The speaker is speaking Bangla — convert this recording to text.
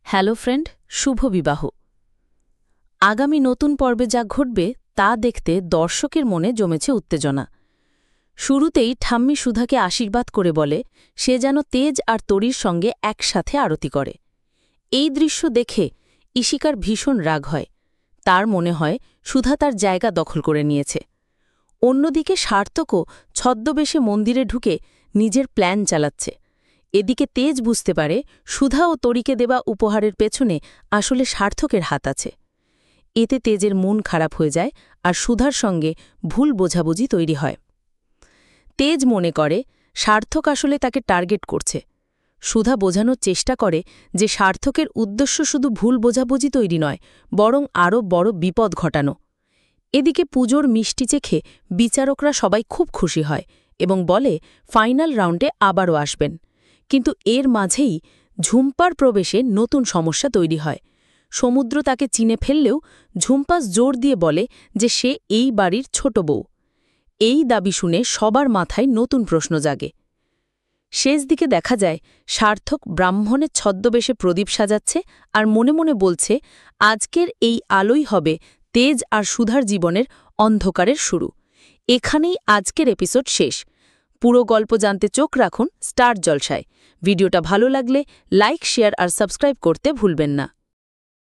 হ্যালো ফ্রেন্ড, শুভ বিবাহ। আগামী নতুন পর্বে যা ঘটবে তা দেখতে দর্শকের মনে জমেছে উত্তেজনা। শুরুতেই ঠাম্মি সুধাকে আশীর্বাদ করে বলে সে যেন তেজ আর তরির সঙ্গে একসাথে আরতি করে। এই দৃশ্য দেখে ইশিকার ভীষণ রাগ হয়। তার মনে হয় সুধা তার জায়গা দখল করে নিয়েছে। অন্যদিকে সার্থকও ছদ্মবেশে মন্দিরে ঢুকে নিজের প্ল্যান চালাচ্ছে। এদিকে তেজ বুঝতে পারে সুধা ও তরিকে দেওয়া উপহারের পেছনে আসলে সার্থকের হাত আছে। এতে তেজের মন খারাপ হয়ে যায় আর সুধার সঙ্গে ভুল বোঝাবুঝি তৈরি হয়। তেজ মনে করে সার্থক আসলে তাকে টার্গেট করছে। সুধা বোঝানোর চেষ্টা করে যে সার্থকের উদ্দেশ্য শুধু ভুল বোঝাবুঝি তৈরি নয়, বরং আরও বড় বিপদ ঘটানো। এদিকে পুজোর মিষ্টি চেখে বিচারকরা সবাই খুব খুশি হয় এবং বলে ফাইনাল রাউন্ডে আবারও আসবেন। কিন্তু এর মাঝেই ঝুম্পার প্রবেশে নতুন সমস্যা তৈরি হয়। সমুদ্র তাকে চিনে ফেললেও ঝুম্পাস জোর দিয়ে বলে যে সে এই বাড়ির ছোট বউ। এই দাবি শুনে সবার মাথায় নতুন প্রশ্ন জাগে। শেষ দিকে দেখা যায় সার্থক ব্রাহ্মণের ছদ্মবেশে প্রদীপ সাজাচ্ছে আর মনে মনে বলছে আজকের এই আলোই হবে তেজ আর সুধার জীবনের অন্ধকারের শুরু। এখানেই আজকের এপিসোড শেষ। পুরো গল্প জানতে চোখ রাখুন স্টার জলসায়। ভিডিওটা ভালো লাগলে লাইক, শেয়ার আর সাবস্ক্রাইব করতে ভুলবেন না।